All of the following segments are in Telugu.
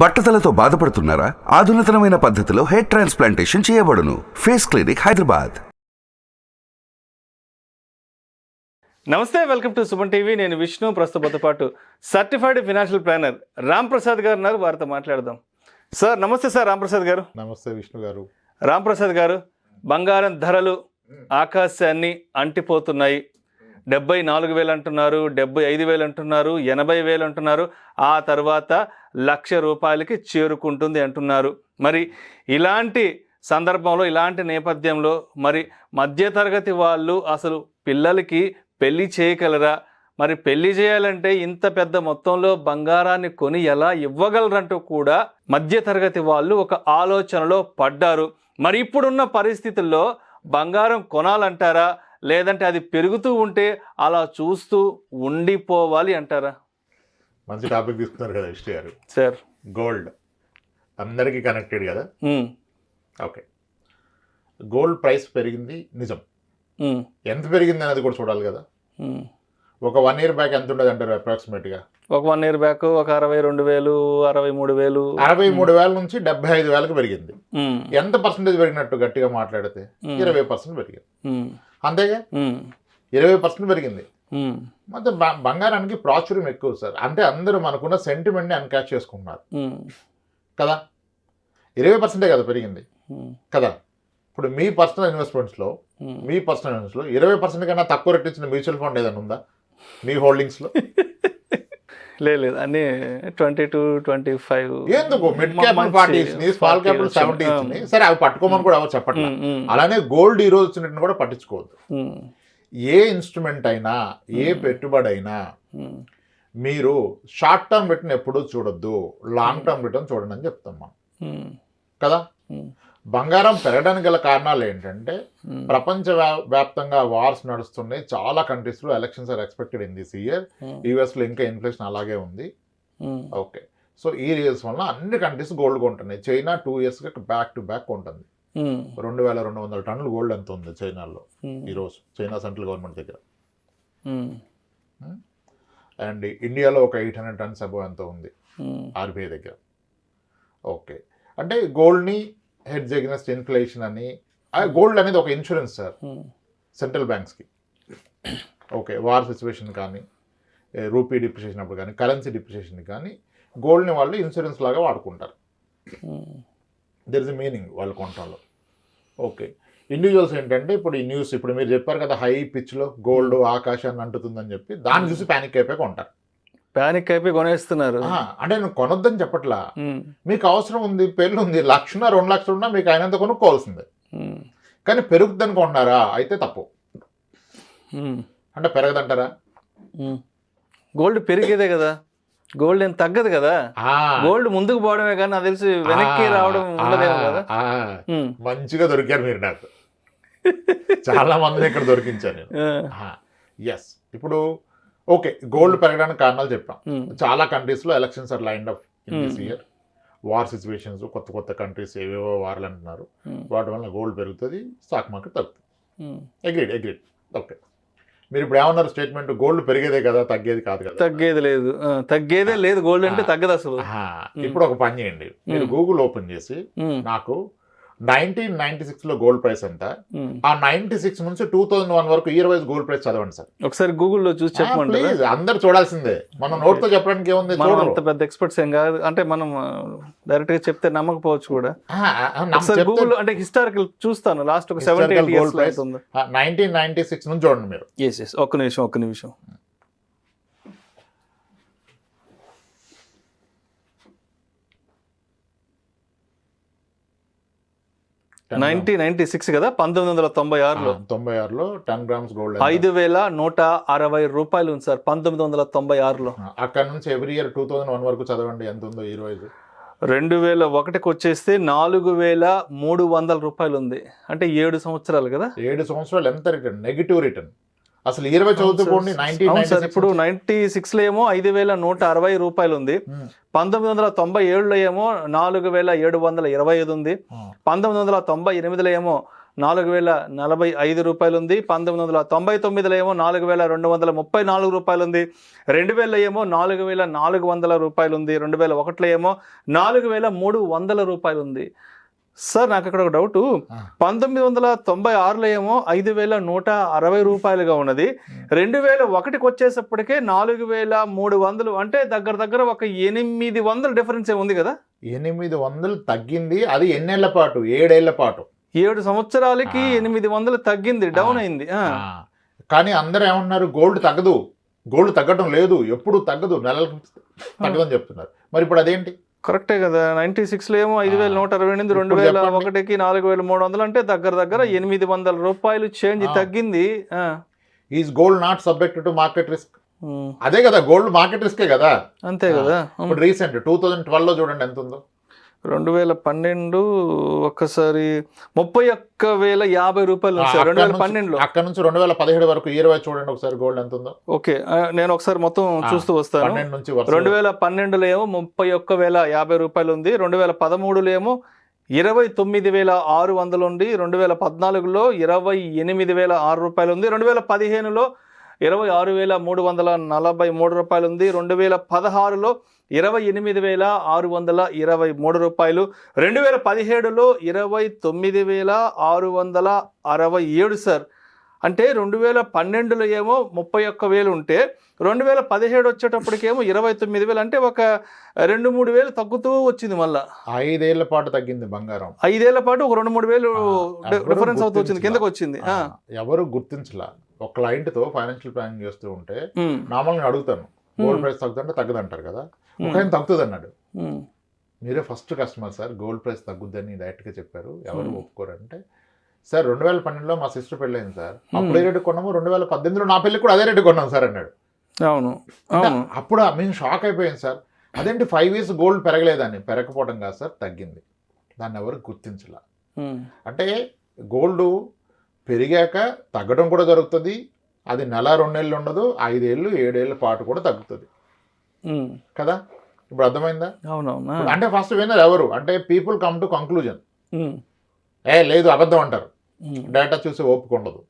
బట్టతలతో బాధపడుతున్నారా? ఆధునితనమైన పద్ధతిలో హెయిర్ ట్రాన్స్ప్లాంటేషన్ చేయబడును. Face clinic, Hyderabad. నమస్తే, వెల్కమ్ టు సుమన్ టీవీ. నేను విష్ణు. ప్రస్తుతంతో పాటు certified financial planner Ram Prasad గారు ఉన్నారు. వారితో మాట్లాడదాం. సార్ నమస్తే. సార్ రామ్ ప్రసాద్ గారు. నమస్తే విష్ణు గారు. రామ్ ప్రసాద్ గారు, బంగారం ధరలు ఆకాశాన్ని అంటిపోతున్నాయి. 74,000 అంటున్నారు, 75,000 అంటున్నారు, 80,000 అంటున్నారు. ఆ తర్వాత ₹1,00,000 చేరుకుంటుంది అంటున్నారు. మరి ఇలాంటి సందర్భంలో, ఇలాంటి నేపథ్యంలో మరి మధ్యతరగతి వాళ్ళు అసలు పిల్లలకి పెళ్లి చేయగలరా? మరి పెళ్లి చేయాలంటే ఇంత పెద్ద మొత్తంలో బంగారాన్ని కొని ఎలా ఇవ్వగలరంటూ కూడా మధ్యతరగతి వాళ్ళు ఒక ఆలోచనలో పడ్డారు. మరి ఇప్పుడున్న పరిస్థితుల్లో బంగారం కొనాలంటారా, లేదంటే అది పెరుగుతూ ఉంటే అలా చూస్తూ ఉండిపోవాలి అంటారా? మంచి టాపిక్ తీసుకున్నారు కదా విష్ణు గారు. సార్, గోల్డ్ అందరికీ కనెక్టెడ్ కదా. ఓకే, గోల్డ్ ప్రైస్ పెరిగింది నిజం. ఎంత పెరిగింది అనేది కూడా చూడాలి కదా. ఒక 1 year బ్యాక్ ఎంత ఉండదు అంటారు అప్రాక్సిమేట్గా? ఒక 1 year బ్యాక్ ఒక 62,000, 63,000. 63,000 నుంచి 75,000కి పెరిగింది. ఎంత పర్సెంటేజ్ పెరిగినట్టు గట్టిగా మాట్లాడితే 20% పెరిగింది. అంతేగా, 20% పెరిగింది. ಮತ್ತೆ బంగారానికి ప్రాచుర్యం ఎక్కువ సార్. అంటే అందరూ మనకున్న సెంటిమెంట్ని అన్క్యాచ్ చేసుకుంటున్నారు కదా. 20% కదా పెరిగింది కదా. ఇప్పుడు మీ పర్సనల్ ఇన్వెస్ట్మెంట్స్లో 20% కన్నా తక్కువ రేట్ ఇచ్చిన మ్యూచువల్ ఫండ్ ఏదైనా ఉందా మీ హోల్డింగ్స్లో? లేదు, అన్ని 22-25. ఎందుకు మిడ్ క్యాప్ 40 ఇచ్చింది, స్మాల్ క్యాప్ 70 ఇచ్చింది. సరే, అవి పట్టుకోమని కూడా ఎవరు చెప్పట్లేదు. అలానే గోల్డ్ ఈ రోజు వచ్చినట్టు కూడా పట్టించుకోవద్దు. ఏ ఇన్స్ట్రుమెంట్ అయినా, ఏ పెట్టుబడి అయినా మీరు షార్ట్ టర్మ్ రిటర్న్ ఎప్పుడూ చూడొద్దు, లాంగ్ టర్మ్ రిటర్న్ చూడండి అని చెప్తాం మనం కదా. బంగారం పెరగడానికి గల కారణాలు ఏంటంటే, ప్రపంచ వ్యాప్తంగా వార్స్ నడుస్తున్నాయి. చాలా కంట్రీస్లో elections are expected in this year. యూఎస్లో ఇంకా ఇన్ఫ్లేషన్ అలాగే ఉంది. ఓకే, సో ఈ రీజన్స్ వల్ల అన్ని కంట్రీస్ గోల్డ్ కొంటున్నాయి. చైనా 2 yearsగా బ్యాక్ టు బ్యాక్ కొంటుంది. 2,200 టన్నులు గోల్డ్ ఎంత ఉంది చైనాలో ఈరోజు, చైనా సెంట్రల్ గవర్నమెంట్ దగ్గర. అండ్ ఇండియాలో ఒక 800 tons అబౌవ్ ఎంత ఉంది ఆర్బీఐ దగ్గర. ఓకే, అంటే గోల్డ్ని హెడ్జ్ అగెన్స్ట్ ఇన్ఫ్లేషన్ అని, గోల్డ్ అనేది ఒక ఇన్సూరెన్స్ సార్ సెంట్రల్ బ్యాంక్స్కి. ఓకే, వార్ సిచ్యువేషన్ కానీ, రూపీ డిప్రిషియేషన్ అప్పుడు కానీ, కరెన్సీ డిప్రిషియేషన్ కానీ గోల్డ్ని వాళ్ళు ఇన్సూరెన్స్ లాగా వాడుకుంటారు. దెర్ ఇస్ ఎ మీనింగ్ వాళ్ళు కొనటంలో. ఓకే, ఇండివిజువల్స్ ఏంటంటే ఇప్పుడు ఈ న్యూస్, ఇప్పుడు మీరు చెప్పారు కదా హై పిచ్లో గోల్డ్ ఆకాశాన్ని అంటుతుందని చెప్పి, దాన్ని చూసి ప్యానిక్ అయిపోయి కొంటారు. ప్యానిక్ అయిపోయి కొనేస్తున్నారు. అంటే నేను కొనొద్దని చెప్పట్లా, మీకు అవసరం ఉంది, పెళ్ళి ఉంది, 1,00,000 2 లక్షలు ఉన్నా మీకు అయినంత కొనుక్కోవాల్సిందే. కానీ పెరుగుద్దని కొన్నారా అయితే తప్పు. అంటే పెరగదంటారా? గోల్డ్ పెరిగేదే కదా, గోల్డ్ ఏం తగ్గదు కదా. గోల్డ్ ముందుకు పోవడమే కానీ నాకు తెలిసి వెనక్కి రావడం ఉండదేమో కదా. మంచిగా దొరికారు మీరు నాకు. చాలా మందిని ఇక్కడ దొరికించాను నేను. ఎస్, ఇప్పుడు ఓకే, గోల్డ్ పెరగడానికి కారణాలు చెప్పాం. చాలా కంట్రీస్లో elections are lined up in this year. War situations, కొత్త కొత్త కంట్రీస్ ఏవేవో వార్లు అంటున్నారు. వాటి వల్ల గోల్డ్ పెరుగుతుంది, స్టాక్ మార్కెట్ తగ్గుతుంది. అగ్రీడ్. ఓకే, మీరు ఇప్పుడు ఏమన్నారు స్టేట్మెంట్? గోల్డ్ పెరిగేదే కదా, తగ్గేది కాదు కదా. తగ్గేదే లేదు, గోల్డ్ అంటే తగ్గదు అసలు. ఇప్పుడు ఒక పని చేయండి, మీరు గూగుల్ ఓపెన్ చేసి నాకు 1996లో గోల్డ్ ప్రైస్ ఎంత, ఆ 96 నుంచి 2001 వరకు ఇయర్ వైజ్ గోల్డ్ ప్రైస్ చదవండి సార్. ఒకసారి గూగుల్లో చూసి చెప్పండి. ప్లీజ్, అందరు చూడాల్సిందే. మనం నోట్తో చెప్పడానికి ఏముంది? అంత పెద్ద ఎక్స్పర్ట్స్ ఏం కాదు. అంటే మనం డైరెక్ట్ గా చెప్తే నమ్మకపోవచ్చు కూడా. గూగుల్ అంటే హిస్టారికల్ చూస్తాను, లాస్ట్ ఒక 70-80 years 1996 నుంచి చూడండి మీరు. ఒక్క నిమిషం. కదా, 1996లో 10 grams గోల్డ్ 5,160 ఉంది సార్. 1996లో. అక్కడ నుంచి ఎవ్రీ ఇయర్ 2001 వరకు చదవండి ఎంత ఉందో ఈ రోజు. 2001కి వచ్చేస్తే 4,300 ఉంది. అంటే 7 సంవత్సరాలు కదా. 7 సంవత్సరాలు ఎంత రిటర్న్? Negative return. అసలు 20 చదువుకోండి. ఇప్పుడు 96లో ఏమో 5,160 ఉంది. 1997లో ఏమో 4,725 ఉంది. 1998లో ఏమో 4,045 రూపాయలు ఉంది. 1999లో ఏమో 4,234 రూపాయలు ఉంది. 2000 ఏమో 4,400 రూపాయలు ఉంది. 2001లో ఏమో 4,300 రూపాయలు ఉంది. సార్ నాకు ఇక్కడ ఒక డౌట్, 1996లో ఏమో 5,160 రూపాయలుగా ఉన్నది. 2001కి వచ్చేసప్పటికే 4,300, అంటే దగ్గర ఒక 800 డిఫరెన్స్ ఉంది కదా. 800 తగ్గింది. అది ఎన్నేళ్ల పాటు? 7 ఏళ్ల పాటు. 7 సంవత్సరాలకి 800 తగ్గింది, డౌన్ అయింది. కానీ అందరూ ఏమన్నారు, గోల్డ్ తగ్గదు, గోల్డ్ తగ్గడం లేదు, ఎప్పుడు తగ్గదు, నెలలకు తగ్గదని చెప్తున్నారు. మరి ఇప్పుడు అదేంటి? కరెక్టే కదా. 96లో ఏమో 5,128, 2001కి 4,300, అంటే దగ్గర 800 రూపాయలు చేంజ్ తగ్గింది. Is gold not subject to market risk? అదే కదా, గోల్డ్ మార్కెట్ రిస్కే కదా. అంతే కదా. ఇప్పుడు రీసెంట్ 2012లో చూడండి ఎంత ఉందో. 2012 ఒక్కసారి 31,050 రూపాయలు ఉంది సార్ 2012లో. అక్కడ నుంచి 2017 వరకు 20 చూడండి ఒకసారి గోల్డ్ ఎంత ఉందో. ఓకే, నేను ఒకసారి మొత్తం చూస్తూ వస్తాను. 2012లో ఏమో 31,050 రూపాయలు ఉంది. 2013లో ఏమో 29,600 ఉంది. 2014లో 28,006 రూపాయలు ఉంది. 2015లో 26,343 రూపాయలు ఉంది. 2016లో 28,623 రూపాయలు. 2017లో 29,667 సార్. అంటే 2012లో ఏమో 31,000 ఉంటే 2017 వచ్చేటప్పటికేమో 29,000, అంటే ఒక 2-3 వేలు తగ్గుతూ వచ్చింది. మళ్ళా 5 ఏళ్ల పాటు తగ్గింది బంగారం. 5 ఏళ్ల పాటు ఒక 2-3 వేలు డిఫరెన్స్ అవుతూ వచ్చింది, కిందకు వచ్చింది. ఎవరు గుర్తించలా. ఒక క్లయింట్ తో ఫైనాన్షియల్ ప్లానింగ్ చేస్తూ ఉంటే నార్మల్గా అడుగుతాను, గోల్డ్ ప్రైస్ తగ్గుతుంటే తగ్గదంటారు కదా. ఒక ఆయన తగ్గుతుంది అన్నాడు. మీరే first customer sir, gold price తగ్గుద్దని డైరెక్ట్ గా చెప్పారు, ఎవరు ఒప్పుకోరంటే, సార్ 2012లో మా సిస్టర్ పెళ్ళైంది సార్, అప్పుడు ఏ రేటు కొన్నాము, 2018లో నా పెళ్ళి కూడా అదే రేటు కొన్నాం సార్ అన్నాడు. అవును, అప్పుడు మేము షాక్ అయిపోయాం సార్. అదేంటి 5 years గోల్డ్ పెరగలేదని? పెరగకపోవడం కాదు సార్, తగ్గింది. దాన్ని ఎవరు గుర్తించలా. అంటే గోల్డ్ పెరిగాక తగ్గడం కూడా జరుగుతుంది. అది 1-2 నెలలు ఉండదు, 5 ఏళ్ళు 7 ఏళ్ళ పాటు కూడా తగ్గుతుంది కదా. ఇప్పుడు అర్థమైందా? అవునవునా. అంటే ఫస్ట్ విన్నర్ ఎవరు అంటే పీపుల్ కమ్ టు కంక్లూజన్. లేదు అబద్ధం అంటారు, డేటా చూసి ఒప్పుకుండదు.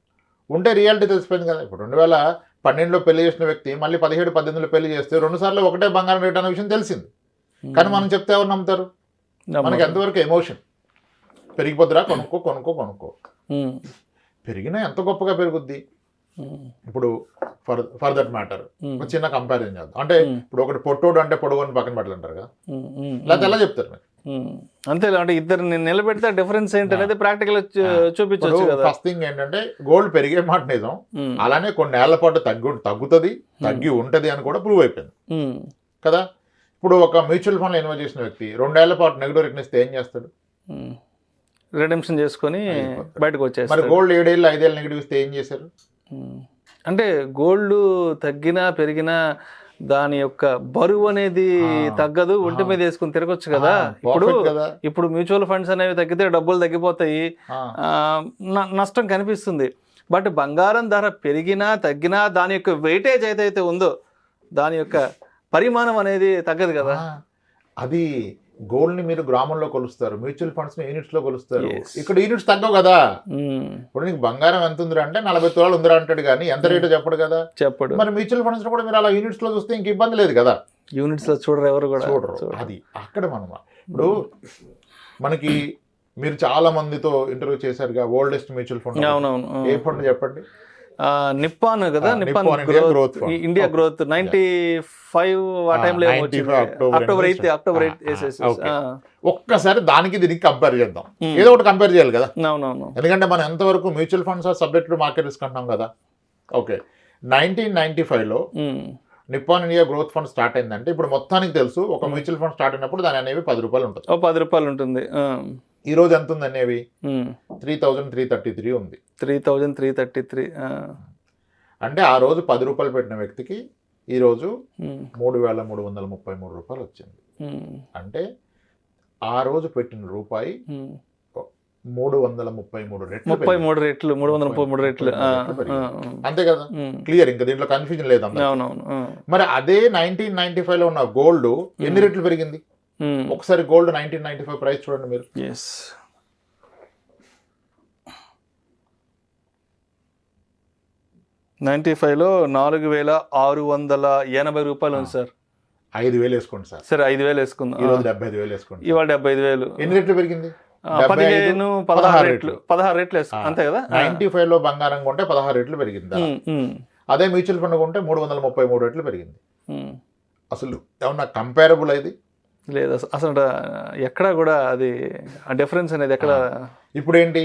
ఉంటే రియాలిటీ తెలిసిపోయింది కదా. ఇప్పుడు 2012లో పెళ్లి చేసిన వ్యక్తి మళ్ళీ 17-18లో పెళ్లి చేస్తే 2 సార్లు ఒకటే బంగారం రేట్ అనే విషయం తెలిసింది. కానీ మనం చెప్తే ఎవరు నమ్ముతారు? మనకి ఎంతవరకు ఎమోషన్. పెరిగిపోద్దురా, కొనుక్కో కొనుక్కో కొనుక్కో. పెరిగినా ఎంత గొప్పగా పెరుగుద్ది. ఇప్పుడు ఫర్ దట్ మ్యాటర్ ఒక చిన్న కంపారిజన్ చేద్దాం. అంటే ఇప్పుడు ఒకటి పొట్టోడు అంటే పొడగొని పక్కన పెట్టాలి అంటారు కదా, లేకపోతే ఎలా చెప్తారు మీరు? అంతే, అంటే ఇద్దరు నిలబెడితే డిఫరెన్స్ ఏంటనేది ప్రాక్టికల్ చూపించవచ్చు కదా. ఫస్ట్ థింగ్ ఏంటంటే గోల్డ్ పెరిగే మాట నిజం, అలానే కొన్ని ఏళ్ల పాటు తగ్గుతుంది, తగ్గి ఉంటది అని కూడా ప్రూవ్ అయిపోయింది కదా. ఇప్పుడు ఒక మ్యూచువల్ ఫండ్ లో ఇన్వెస్ట్ చేసిన వ్యక్తి 2 ఏళ్ల పాటు నెగిటివ్ రిటర్న్ ఇస్తే ఏం చేస్తాడు? రిడెంప్షన్ చేసుకొని బయటకు వచ్చేస్తారు. మరి గోల్డ్ 7 ఏళ్ళు 5 ఏళ్ళు నెగిటివ్ ఇస్తే ఏం చేశారు? అంటే గోల్డ్ తగ్గినా పెరిగినా దాని యొక్క బరువు అనేది తగ్గదు, ఒంటి మీద వేసుకుని తిరగొచ్చు కదా. ఇప్పుడు మ్యూచువల్ ఫండ్స్ అనేవి తగ్గితే డబ్బులు తగ్గిపోతాయి, నష్టం కనిపిస్తుంది. బట్ బంగారం ధర పెరిగినా తగ్గినా దాని యొక్క వెయిటేజ్ ఏదైతే ఉందో దాని యొక్క పరిమాణం అనేది తగ్గదు కదా. అది గోల్డ్ ని మీరు గ్రామంలో కొలుస్తారు, మ్యూచువల్ ఫండ్స్ ని యూనిట్స్ లో కొలుస్తారు. ఇక్కడ యూనిట్స్ తగ్గవు కదా. ఇప్పుడు నీకు బంగారం ఎంత ఉందిరా అంటే 40 తులాలు ఉందిరా అంటాడు, కానీ ఎంత రేటు చెప్పడు కదా, చెప్పడు. మరి మ్యూచువల్ ఫండ్స్ కూడా మీరు అలా యూనిట్స్ లో చూస్తే ఇంక ఇబ్బంది లేదు కదా. యూనిట్స్ లో చూడరు, ఎవరు కూడా చూడరు. అది అక్కడ మనం ఇప్పుడు మనకి మీరు చాలా మందితో ఇంటర్వ్యూ చేశారుగా, ఓల్డెస్ట్ మ్యూచువల్ ఫండ్. అవునవును. ఏ ఫండ్ చెప్పండి? నిప్పాన్ కదా, నిప్పాన్ ఇండియా గ్రోత్ 95 ఆ టైంలో అక్టోబర్ 8 ఒక్కసారి దానికి దీనికి కంపేర్ చేద్దాం. ఏదో ఒకటి కంపేర్ చేయాలి కదా. అవునవును. ఎందుకంటే మనం ఎంతవరకు mutual funds are subject to market risk అంటాం కదా. ఓకే, 1995లో Nippon India growth fund start అయిందంటే ఇప్పుడు మొత్తానికి తెలుసు ఒక మ్యూచువల్ ఫండ్ స్టార్ట్ అయినప్పుడు దాని అనేవి 10 రూపాయలు ఉంటుంది. 10 రూపాయలు ఉంటుంది. ఈ రోజు ఎంత ఉంది అనేవి? 3,333 ఉంది. 3,333. అంటే ఆ రోజు 10 రూపాయలు పెట్టిన వ్యక్తికి ఈ రోజు 3,333 రూపాయలు వచ్చింది. అంటే ఆ రోజు పెట్టిన రూపాయి 333 రెట్లు, 333 రెట్లు. అంతే కదా, క్లియర్. ఇంకా దీంట్లో కన్ఫ్యూజన్ లేదు. మరి అదే 1995లో ఉన్న గోల్డ్ ఎన్ని రెట్లు పెరిగింది? ఒకసారి గోల్డ్ 1995 ప్రైస్ చూడండి మీరు. 95లో 4,680 రూపాయలు ఉంది సార్. 5,000 వేసుకోండి సార్. సరే 5,000 వేసుకుందాం. ఈ రోజు 75,000 వేసుకోండి. ఇవాళ 75,000. ఎన్ని రెట్లు పెరిగింది? 15, 16 రెట్లు. 16 రెట్లు వేసుకో అంతే కదా. 95లో బంగారం కొంటే 16 రెట్లు పెరిగింది. అదే మ్యూచువల్ ఫండ్ కొంటే 333 రెట్లు పెరిగింది. అసలు ఏమన్నా కంపేరబుల్ ఇది లేదు అసలు. ఎక్కడ కూడా అది ఆ డిఫరెన్స్ అనేది ఎక్కడ. ఇప్పుడు ఏంటి,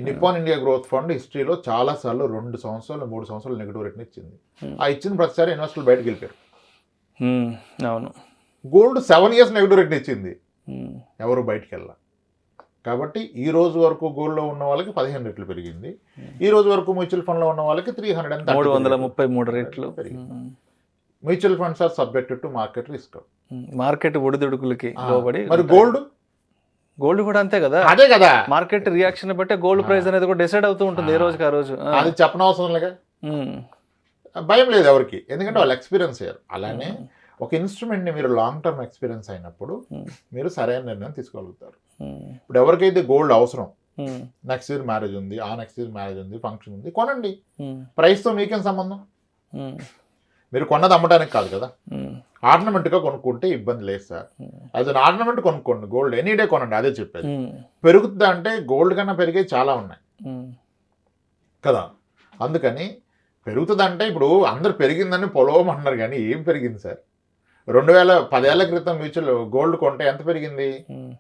నిప్పాన్ ఇండియా గ్రోత్ ఫండ్ హిస్టరీలో చాలా సార్లు 2 సంవత్సరాలు 3 సంవత్సరాలు నెగిటివ్ రేట్ని ఇచ్చింది. ఆ ఇచ్చిన ప్రతిసారి ఇన్వెస్టర్లు బయటకు వెళ్ళిపోయారు. అవును. గోల్డ్ 7 years నెగిటివ్ రేట్ని ఇచ్చింది, ఎవరు బయటికి వెళ్ళాలి. కాబట్టి ఈ రోజు వరకు గోల్డ్లో ఉన్న వాళ్ళకి 15 రెట్లు పెరిగింది. ఈ రోజు వరకు మ్యూచువల్ ఫండ్లో ఉన్న వాళ్ళకి 333 రెట్లు పెరిగింది. Mutual funds are subjected to market risk. Market ఒడిదుడుకులకి లోబడి. మరి గోల్డ్ కూడా అంతే కదా. అదే కదా, మార్కెట్ రియాక్షన్ బట్టే గోల్డ్ ప్రైస్ అనేది కూడా డిసైడ్ అవుతూ ఉంటుంది ఏ రోజుకి ఆ రోజు. అది చెప్పనవసరం లేక భయం లేదు ఎవరికి, ఎందుకంటే వాళ్ళు ఎక్స్పీరియన్స్ అయ్యారు. అలానే ఒక ఇన్స్ట్రుమెంట్ని మీరు లాంగ్ టర్మ్ ఎక్స్పీరియన్స్ అయినప్పుడు మీరు సరైన నిర్ణయం తీసుకోగలుగుతారు. ఇప్పుడు ఎవరికైతే గోల్డ్ అవసరం, నెక్స్ట్ ఇయర్ మ్యారేజ్ ఉంది, ఆ నెక్స్ట్ ఇయర్ మ్యారేజ్ ఉంది, ఫంక్షన్ ఉంది, కొనండి. ప్రైస్తో మీకేం సంబంధం? మీరు కొన్నది అమ్మడానికి కాదు కదా. ఆర్నమెంట్గా కొనుక్కుంటే ఇబ్బంది లేదు సార్. యాజ్ అన్ ఆర్నమెంట్ కొనుక్కోండి, గోల్డ్ ఎనీ డే కొనండి. అదే చెప్పేది. పెరుగుతుందా అంటే గోల్డ్ కన్నా పెరిగేవి చాలా ఉన్నాయి కదా. అందుకని పెరుగుతుందంటే ఇప్పుడు అందరు పెరిగిందని పొలవమంటున్నారు, కానీ ఏం పెరిగింది సార్? 10 ఏళ్ల క్రితం మ్యూచువల్ గోల్డ్ కొంటే ఎంత పెరిగింది?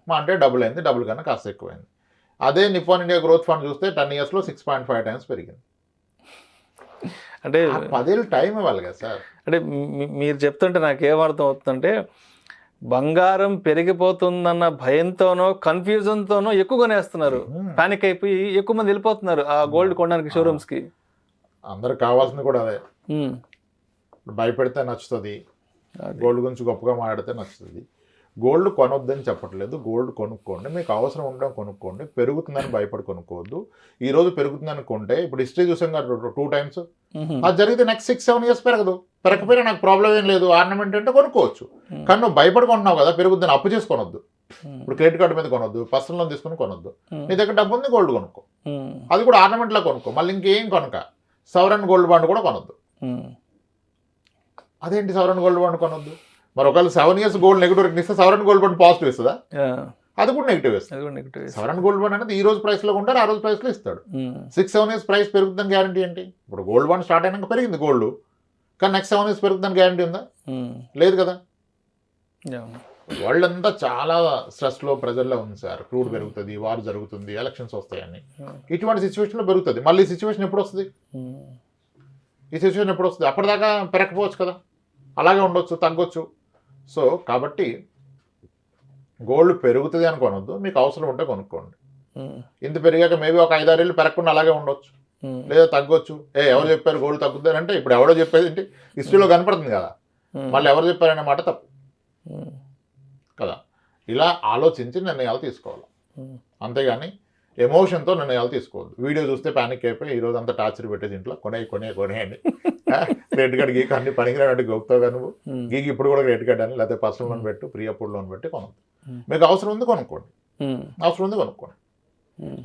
మా అంటే డబుల్ అయింది, డబుల్ కన్నా కాస్త ఎక్కువైంది. అదే నిప్పాన్ ఇండియా గ్రోత్ ఫండ్ చూస్తే 10 yearsలో 6.5 times పెరిగింది. అంటే 10 ఏళ్ళు టైం ఇవ్వాలి కదా సార్. అంటే మీరు చెప్తుంటే నాకు ఏమర్థం అవుతుందంటే, బంగారం పెరిగిపోతుందన్న భయంతోనో కన్ఫ్యూజన్తోనో ఎక్కువ కొనేస్తున్నారు. పానిక్ అయిపోయి ఎక్కువ మంది వెళ్ళిపోతున్నారు ఆ గోల్డ్ కొనడానికి షోరూమ్స్కి. అందరికి కావాల్సింది కూడా అదే. భయపెడితే నచ్చుతుంది, గోల్డ్ గురించి గొప్పగా మాట్లాడితే నచ్చుతుంది. గోల్డ్ కొనొద్దని చెప్పట్లేదు, గోల్డ్ కొనుక్కోండి, మీకు అవసరం ఉండడం కొనుక్కోండి. పెరుగుతుందని భయపడి కొనుక్కోవద్దు. ఈ రోజు పెరుగుతుందని కొంటే, ఇప్పుడు హిస్టరీ చూసాం కదా 2 times, అది జరిగితే నెక్స్ట్ 6-7 years పెరగదు. పెరగకపోయినా నాకు ప్రాబ్లం ఏం లేదు, ఆర్నమెంట్ అంటే కొనుక్కోవచ్చు. కానీ నువ్వు భయపడి కొన్నావు కదా, పెరుగుతుందని అప్పు చేసి కొనొద్దు. ఇప్పుడు క్రెడిట్ కార్డు మీద కొనొద్దు, పర్సనల్ లోన్ తీసుకుని కొనొద్దు. నీ దగ్గర డబ్బు ఉంది, గోల్డ్ కొనుక్కో. అది కూడా ఆర్నమెంట్లో కొనుక్కో, మళ్ళీ ఇంకేం కొనక. సవరన్ గోల్డ్ బాండ్ కూడా కొనొద్దు. అదేంటి సవరన్ గోల్డ్ బాండ్ కొనొద్దు? మరి ఒకవేళ 7 years గోల్డ్ నెగిటివ్ రేట్ ఇస్తే సవరన్ గోల్డ్ బాండ్ పాజిటివ్ ఇస్తుందా? అది కూడా నెగిటివ్ ఇస్తుంది. సవరన్ గోల్డ్ బాండ్ అనేది ఈ రోజు ప్రైస్లో కొంటారు, ఆ రోజు ప్రైస్లో ఇస్తాడు. 6-7 years ప్రైస్ పెరుగుతుందని గ్యారంటీ ఏంటి? ఇప్పుడు గోల్డ్ బాండ్ స్టార్ట్ అయినాక పెరిగింది గోల్డ్, కానీ నెక్స్ట్ 7 years పెరుగుతుందని గ్యారంటీ ఉందా? లేదు కదా. వరల్డ్ అంతా చాలా స్ట్రెస్లో ప్రెజర్లో ఉంది సార్. క్రూడ్ పెరుగుతుంది, వార్ జరుగుతుంది, ఎలక్షన్స్ వస్తాయని. ఇటువంటి సిచ్యువేషన్లో పెరుగుతుంది. మళ్ళీ ఈ సిచ్యువేషన్ ఎప్పుడు వస్తుంది? ఈ సిచ్యువేషన్ ఎప్పుడు వస్తుంది? అప్పటిదాకా పెరగకపోవచ్చు కదా, అలాగే ఉండొచ్చు, తగ్గొచ్చు. సో కాబట్టి గోల్డ్ పెరుగుతుంది అని కొనొద్దు, మీకు అవసరం ఉంటే కొనుక్కోండి. ఇంత పెరిగాక మేబీ ఒక 5-6 ఏళ్ళు పెరగకుండా అలాగే ఉండొచ్చు, లేదా తగ్గొచ్చు. ఎవరు చెప్పారు గోల్డ్ తగ్గుతుంది అంటే? ఇప్పుడు ఎవరో చెప్పేది ఏంటి, హిస్టరీలో కనపడుతుంది కదా. మళ్ళీ ఎవరు చెప్పారనే మాట తప్పు కదా. ఇలా ఆలోచించి నిర్ణయాలు తీసుకోవాలి, అంతేగాని ఎమోషన్తో నిర్ణయాలు తీసుకోవద్దు. వీడియో చూస్తే ప్యానిక్ అయిపోయి ఈరోజు అంతా టార్చర్ పెట్టేది ఇంట్లో కొనేయండి. క్రెడిట్ కార్డ్ గీకి అన్ని పనికిరాడు గొప్పగా నువ్వు గీకి ఇప్పుడు కూడా క్రెడిట్ కార్డ్ అని, లేకపోతే పర్సనల్ లోన్ పెట్టు, ప్రీ అప్రూవ్డ్ లోన్ పెట్టి కొనద్దు. మీకు అవసరం ఉంది కొనుక్కోండి, అవసరం ఉంది కొనుక్కోండి.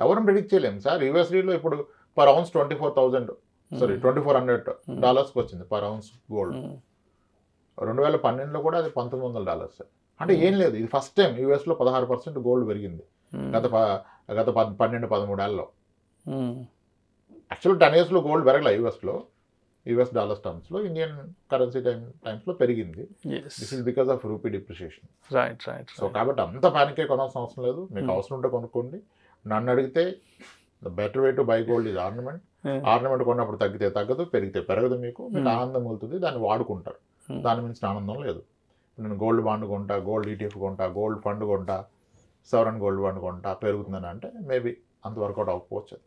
ఎవరిని ప్రిడిక్ట్ చేయలేము సార్. యూఎస్డీలో ఇప్పుడు per ounce 2400 వచ్చింది per ounce గోల్డ్. 2012లో కూడా అది $1,900. అంటే ఏం లేదు, ఇది ఫస్ట్ టైం యూఎస్లో 16% గోల్డ్ పెరిగింది గత 12-13 ఏళ్ళలో. యాక్చువల్ 10 yearsలో గోల్డ్ పెరగలే యూఎస్లో, యూఎస్ డాలర్స్ టర్మ్స్లో. ఇండియన్ కరెన్సీ టైమ్స్లో పెరిగింది. This is because of rupee depreciation. So కాబట్టి అంత ప్యానికే కొనాల్సిన అవసరం లేదు, మీకు అవసరం ఉంటే కొనుక్కోండి. నన్ను అడిగితే the better way to buy gold is ornament. Ornament కొన్నప్పుడు తగ్గితే తగ్గదు, పెరిగితే పెరగదు. మీకు ఆనందం వెళ్తుంది, దాన్ని వాడుకుంటారు. దాని మించిన ఆనందం లేదు. నేను గోల్డ్ బాండ్ కొంటా, గోల్డ్ ఈటీఎఫ్ కొంటా, గోల్డ్ ఫండ్ కొంటా, సవరన్ గోల్డ్ బాండ్ కొంటా, పెరుగుతుందని అంటే మేబీ అంత వర్కౌట్ అవ్వకపోవచ్చు.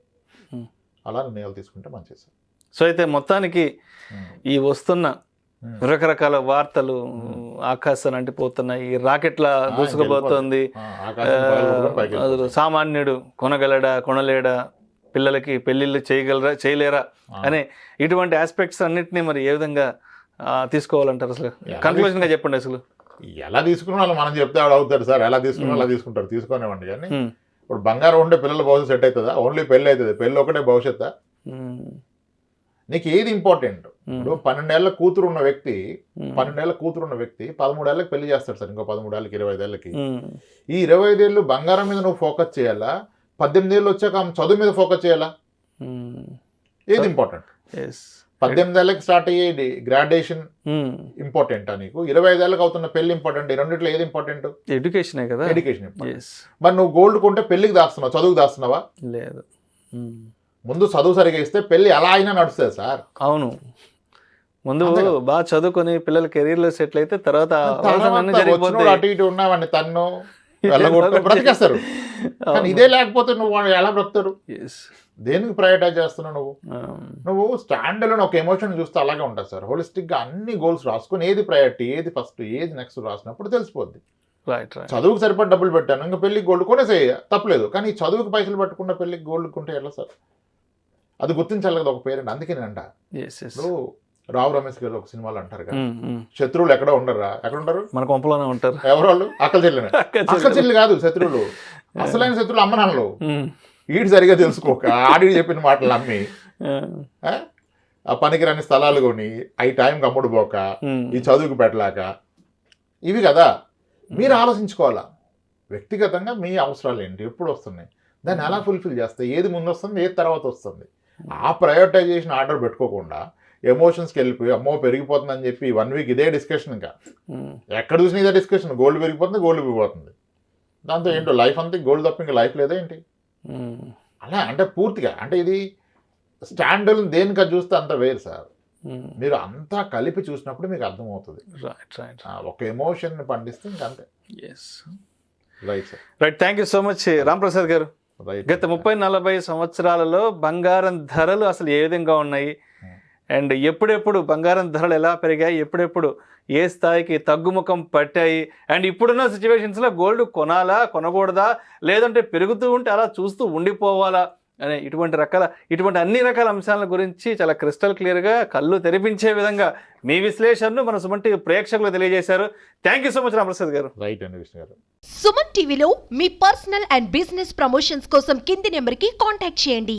అలా నిర్ణయాలు తీసుకుంటే మంచిది సార్. సో అయితే మొత్తానికి ఈ వస్తున్న రకరకాల వార్తలు ఆకాశాన్ని అంటిపోతున్నాయి, రాకెట్లా దూసుకుపోతుంది, సామాన్యుడు కొనగలడా కొనలేడా, పిల్లలకి పెళ్ళిళ్ళు చేయలేరా అనే ఇటువంటి ఆస్పెక్ట్స్ అన్నిటినీ మరి ఏ విధంగా తీసుకోవాలంటారు? అసలు కన్క్లూజన్గా చెప్పండి. అసలు ఎలా తీసుకున్న వాళ్ళు మనం చెప్తే ఆవిడ అవుతారు సార్. ఎలా తీసుకున్నా అలా తీసుకుంటారు, తీసుకునేవ్వండి. కానీ ఇప్పుడు బంగారం ఉంటే పిల్లల భవిష్యత్తు సెట్ అవుతుందా? ఓన్లీ పెళ్ళి అవుతుంది, పెళ్ళి ఒకటే భవిష్యత్తు. నీకు ఏది ఇంపార్టెంట్? ఇప్పుడు 12 ఏళ్ల కూతురు ఉన్న వ్యక్తి 13 ఏళ్ళకి పెళ్లి చేస్తాడు సార్, ఇంకో 13 ఏళ్ళకి 25 ఏళ్ళకి. ఈ 25 ఏళ్ళు బంగారం మీద నువ్వు ఫోకస్ చేయాలా, 18 ఏళ్ళు వచ్చాక ఆమె చదువు మీద ఫోకస్ చేయాలా? ఏది ఇంపార్టెంట్? 18 ఏళ్ళకి స్టార్ట్ అయ్యే గ్రాడ్యుయేషన్ ఇంపార్టెంటా నీకు? 25 ఏళ్ళకి అవుతున్న పెళ్లి ఇంపార్టెంట్? ఈ రెండిట్లో ఏది ఇంపార్టెంట్? ఎడ్యుకేషనే కదా. ఎడ్యుకేషన్. మరి నువ్వు గోల్డ్ కొంటే పెళ్లికి దాస్తున్నావు, చదువుకు దాస్తున్నావా? లేదు. ముందు చదువు సరిగా ఇస్తే పెళ్లి ఎలా అయినా నడుస్తుంది సార్. అవును, ముందు బాగా చదువుకొని పిల్లల కెరీర్ లో సెటిల్ అయితే తర్వాత అటు ఇటు ఉన్నావని తన్ను వెళ్ళగొట్టు బ్రతికేస్తారు. కానీ ఇదే లేకపోతే నువ్వు ఎలా బ్రతుకుతారు? దేనికి ప్రయారిటైజ్ చేస్తున్నావు నువ్వు స్టాండ్ అలోన్ ఒక ఎమోషన్ చూస్తే అలాగే ఉంటుంది సార్. హోలిస్టిక్ గా అన్ని గోల్స్ రాసుకుని ఏది ప్రయారిటీ, ఏది ఫస్ట్, ఏది నెక్స్ట్ రాసినప్పుడు తెలిసిపోద్ది. చదువుకు సరిపడి డబ్బులు పెట్టాను, ఇంకా పెళ్లికి గోల్డ్ కొనేసేయ తప్పలేదు. కానీ చదువుకి పైసలు పెట్టుకున్న పెళ్లికి గోల్డ్ కొంటే ఎలా సార్? అది గుర్తించాలి కదా ఒక పేరెంట్. అందుకేనంట ఇప్పుడు రావు రమేష్ గారు ఒక సినిమాలో అంటారు కదా, శత్రువులు ఎక్కడ ఉండరా? ఎక్కడ ఉంటారు? మన కొంపలోనే ఉంటారు. ఎవరు? అక్కల చెల్లి కాదు శత్రువులు. అసలైన శత్రువులు అమ్మ నాన్నలు. ఈడు సరిగా తెలుసుకోక ఆడి చెప్పిన మాటలు నమ్మి ఆ పనికిరాని స్థలాలు కొని అవి టైంకి అమ్ముడు పోక ఈ చదువుకు పెట్టలేక, ఇవి కదా మీరు ఆలోచించుకోవాలా. వ్యక్తిగతంగా మీ అవసరాలు ఏంటి, ఎప్పుడు వస్తున్నాయి, దాన్ని ఎలా ఫుల్ఫిల్ చేస్తాయి, ఏది ముందు వస్తుంది, ఏది తర్వాత వస్తుంది. ఆ ప్రయారిటైజేషన్ ఆర్డర్ పెట్టుకోకుండా ఎమోషన్స్కి వెళ్ళిపోయి అమ్మో పెరిగిపోతుందని చెప్పి 1 వీక్ ఇదే డిస్కషన్. ఇంకా ఎక్కడ చూసినా ఇదే డిస్కషన్. గోల్డ్ పెరిగిపోతుంది, గోల్డ్ పెరిగిపోతుంది. దాంతో ఏంటో లైఫ్ అంతా గోల్డ్ తప్ప ఇంకా లైఫ్ లేదా ఏంటి? అలా అంటే పూర్తిగా అంటే ఇది స్టాండర్డ్ దేనికి అది చూస్తే అంత వేరు సార్. మీరు అంతా కలిపి చూసినప్పుడు మీకు అర్థమవుతుంది. ఒక ఎమోషన్ ని పండిస్తే ఇంకా అంతే. Right sir. Right, thank you so much Ramprasad గారు. గత 30-40 సంవత్సరాలలో బంగారం ధరలు అసలు ఏ విధంగా ఉన్నాయి, అండ్ ఎప్పుడెప్పుడు బంగారం ధరలు ఎలా పెరిగాయి, ఎప్పుడెప్పుడు ఏ స్థాయికి తగ్గుముఖం పట్టాయి, అండ్ ఇప్పుడున్న సిచ్యువేషన్స్లో గోల్డ్ కొనాలా కొనకూడదా, లేదంటే పెరుగుతూ ఉంటే అలా చూస్తూ ఉండిపోవాలా అనే ఇటువంటి అన్ని రకాల అంశాల గురించి చాలా క్రిస్టల్ క్లియర్గా కళ్ళు తెరిపించే విధంగా మీ విశ్లేషణను మన సుమన్ టీవీ ప్రేక్షకులు తెలియజేశారు. Thank you so much Ramprasad గారు. రైట్ అండి విష్ణు గారు. సుమన్ టీవీలో మీ పర్సనల్ అండ్ బిజినెస్ ప్రమోషన్స్ కోసం కింది నెంబర్కి కాంటాక్ట్ చేయండి.